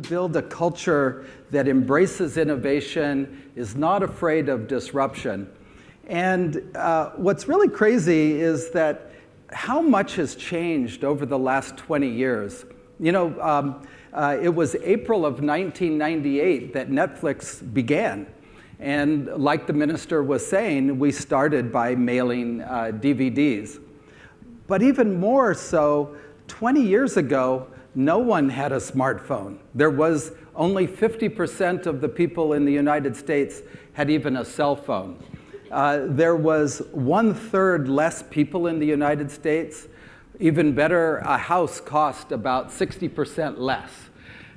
build a culture that embraces innovation, is not afraid of disruption. And what's really crazy is that how much has changed over the last 20 years. You know, it was April of 1998 that Netflix began. And like the minister was saying, we started by mailing DVDs. But even more so, 20 years ago, no one had a smartphone. There was only 50% of the people in the United States had even a cell phone. There was 1/3 less people in the United States. Even better, a house cost about 60% less.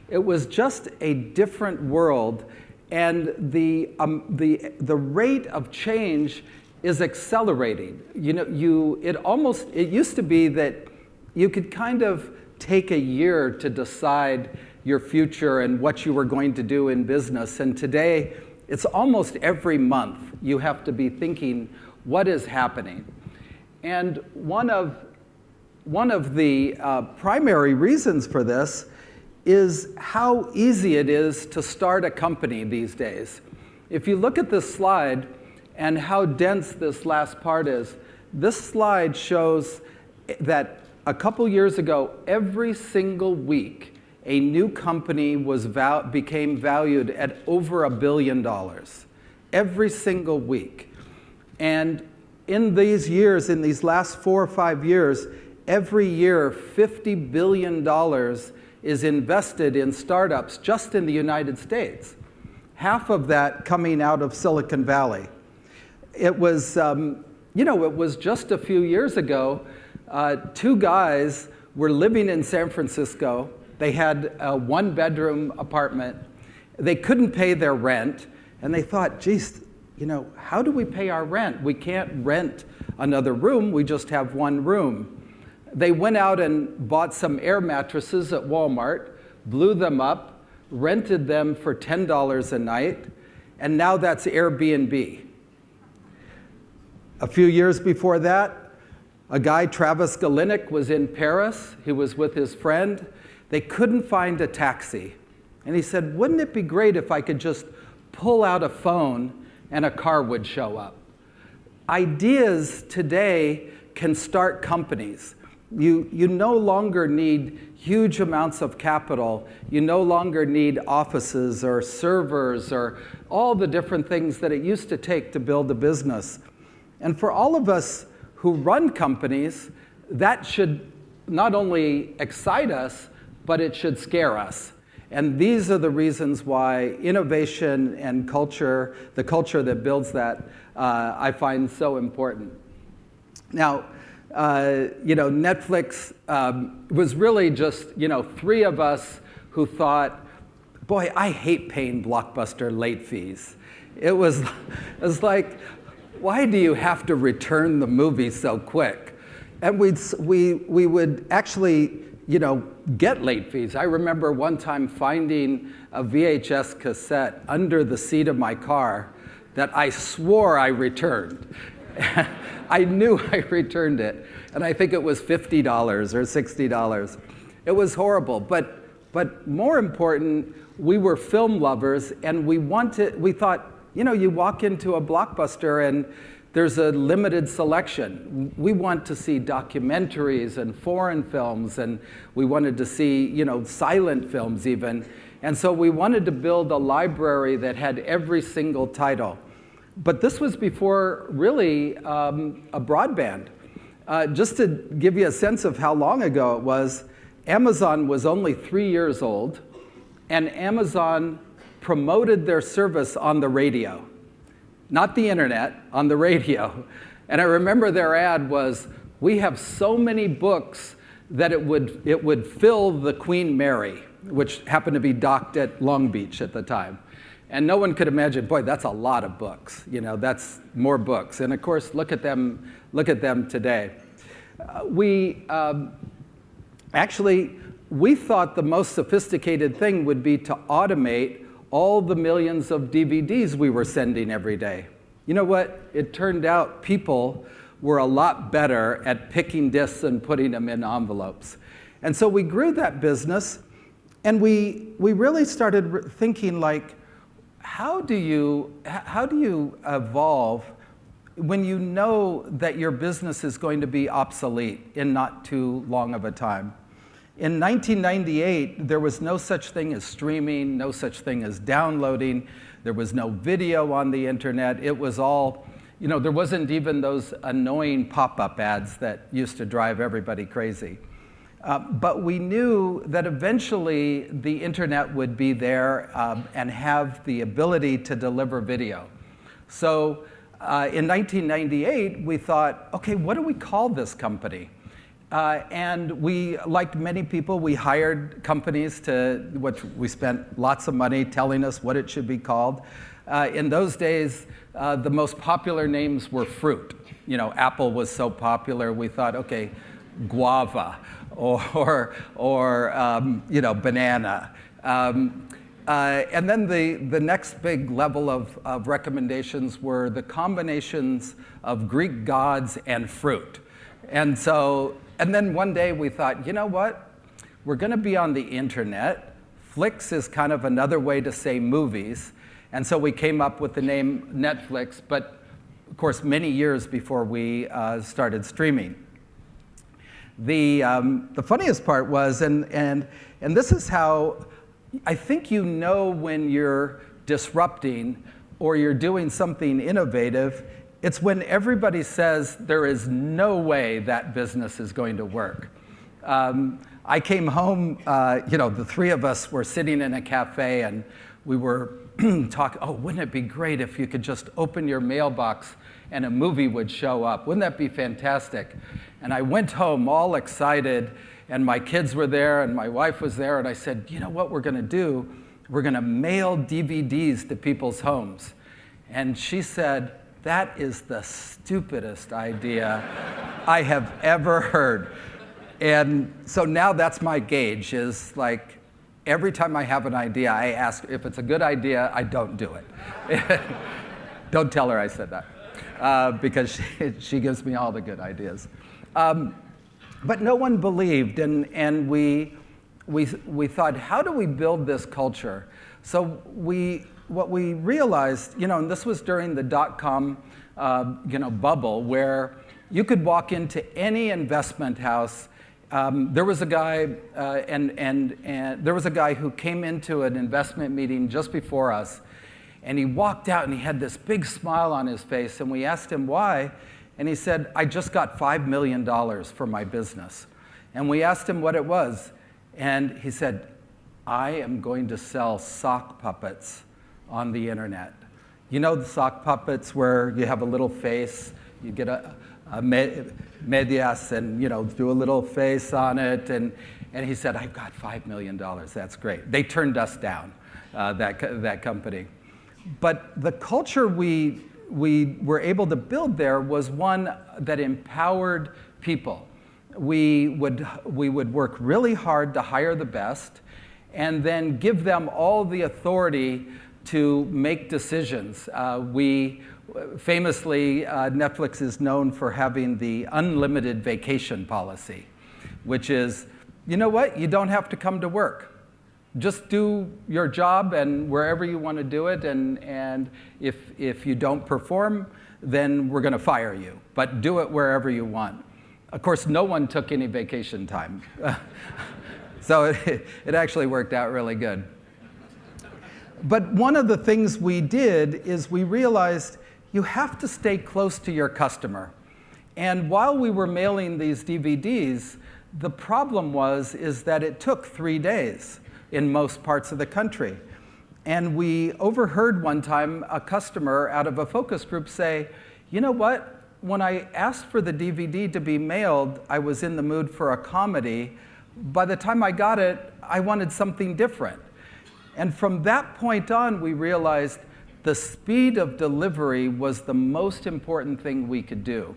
It was just a different world, and the rate of change is accelerating. You know, it used to be that you could kind of take a year to decide your future and what you were going to do in business, and today it's almost every month you have to be thinking, what is happening? And one of the primary reasons for this is how easy it is to start a company these days. If you look at this slide and how dense this last part is, this slide shows that a couple years ago, every single week, a new company became valued at over $1 billion. Every single week. And in these years, in these last 4 or 5 years, every year, $50 billion is invested in startups just in the United States. Half of that coming out of Silicon Valley. It was, it was just a few years ago, 2 guys were living in San Francisco. They had a 1-bedroom apartment. They couldn't pay their rent, and they thought, geez, how do we pay our rent? We can't rent another room, we just have 1 room. They went out and bought some air mattresses at Walmart, blew them up, rented them for $10 a night, and now that's Airbnb. A few years before that, a guy, Travis Kalanick, was in Paris. He was with his friend. They couldn't find a taxi. And he said, wouldn't it be great if I could just pull out a phone and a car would show up? Ideas today can start companies. You no longer need huge amounts of capital. You no longer need offices or servers or all the different things that it used to take to build a business. And for all of us who run companies, that should not only excite us, but it should scare us. And these are the reasons why innovation and culture, the culture that builds that, I find so important. Now, Netflix was really just, 3 of us who thought, boy, I hate paying Blockbuster late fees. It was like, why do you have to return the movie so quick? And we would actually, get late fees. I remember one time finding a VHS cassette under the seat of my car that I swore I returned. I knew I returned it, and I think it was $50 or $60. It was horrible, but more important, we were film lovers, and we thought, you walk into a Blockbuster and there's a limited selection. We want to see documentaries and foreign films, and we wanted to see, silent films even. And so we wanted to build a library that had every single title. But this was before really a broadband. Just to give you a sense of how long ago it was, Amazon was only 3 years old, and Amazon promoted their service on the radio. Not the internet, on the radio. And I remember their ad was, we have so many books that it would fill the Queen Mary, which happened to be docked at Long Beach at the time. And no one could imagine, boy, that's a lot of books. That's more books. And of course, look at them today. We thought the most sophisticated thing would be to automate all the millions of DVDs we were sending every day. You know what? It turned out people were a lot better at picking discs and putting them in envelopes. And so we grew that business, And we really started thinking, like, how do you evolve when you know that your business is going to be obsolete in not too long of a time? In 1998, there was no such thing as streaming, no such thing as downloading. There was no video on the internet. It was all, there wasn't even those annoying pop-up ads that used to drive everybody crazy. But we knew that eventually the internet would be there and have the ability to deliver video. So in 1998, we thought, okay, what do we call this company? And we, like many people, we hired companies which we spent lots of money telling us what it should be called. In those days, the most popular names were fruit. Apple was so popular, we thought, okay, guava, or banana. And then the next big level of recommendations were the combinations of Greek gods and fruit. And then one day we thought, you know what? We're going to be on the internet. Flix is kind of another way to say movies. And so we came up with the name Netflix, but of course many years before we started streaming. The funniest part was, and this is how I think when you're disrupting or you're doing something innovative, it's when everybody says there is no way that business is going to work. I came home, the three of us were sitting in a cafe and we were talking, oh, wouldn't it be great if you could just open your mailbox and a movie would show up? Wouldn't that be fantastic? And I went home all excited, and my kids were there and my wife was there, and I said, you know what we're going to do? We're going to mail DVDs to people's homes. And she said, that is the stupidest idea I have ever heard. And so now that's my gauge, is like every time I have an idea, I ask if it's a good idea, I don't do it. Don't tell her I said that, because she gives me all the good ideas. But no one believed, and we thought, how do we build this culture? So what we realized, and this was during the dot-com, bubble, where you could walk into any investment house. There was a guy, and there was a guy who came into an investment meeting just before us, and he walked out and he had this big smile on his face, and we asked him why, and he said, I just got $5 million for my business. And we asked him what it was, and he said, I am going to sell sock puppets on the internet. You know the sock puppets where you have a little face, you get a medias and do a little face on it, and he said, I've got $5 million, that's great. They turned us down, that company. But the culture we were able to build there was one that empowered people. We would work really hard to hire the best and then give them all the authority to make decisions. Famously, Netflix is known for having the unlimited vacation policy, which is, you know what? You don't have to come to work. Just do your job and wherever you want to do it, and if you don't perform, then we're going to fire you. But do it wherever you want. Of course, no one took any vacation time. So it actually worked out really good. But one of the things we did is we realized you have to stay close to your customer. And while we were mailing these DVDs, the problem is that it took 3 days in most parts of the country. And we overheard one time a customer out of a focus group say, you know what? When I asked for the DVD to be mailed, I was in the mood for a comedy. By the time I got it, I wanted something different. And from that point on, we realized the speed of delivery was the most important thing we could do.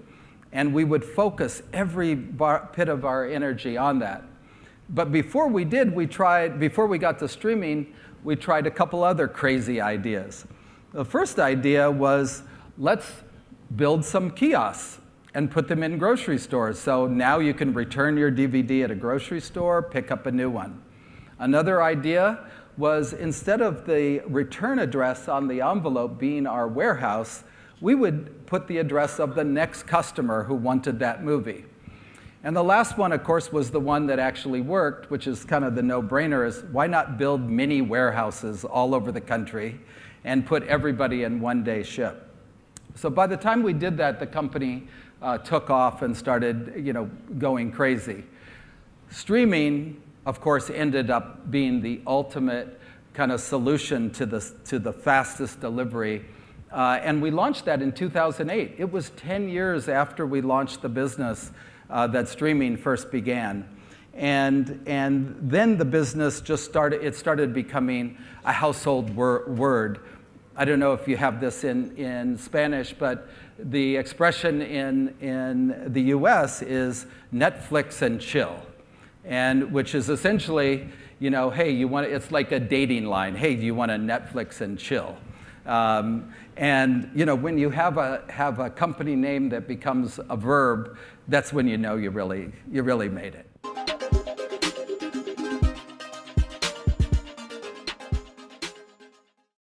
And we would focus every bit of our energy on that. But before we did, before we got to streaming, we tried a couple other crazy ideas. The first idea was, let's build some kiosks and put them in grocery stores. So now you can return your DVD at a grocery store, pick up a new one. Another idea was, instead of the return address on the envelope being our warehouse, we would put the address of the next customer who wanted that movie. And the last one, of course, was the one that actually worked, which is kind of the no-brainer, is why not build mini warehouses all over the country and put everybody in one-day ship? So by the time we did that, the company took off and started, going crazy. Streaming, of course, ended up being the ultimate kind of solution to the fastest delivery. And we launched that in 2008. It was 10 years after we launched the business that streaming first began. And then the business just started becoming a household word. I don't know if you have this in Spanish, but the expression in the US is Netflix and chill, and which is essentially, hey, it's like a dating line. Hey, do you want to Netflix and chill? And when you have a company name that becomes a verb, that's when you know you really made it.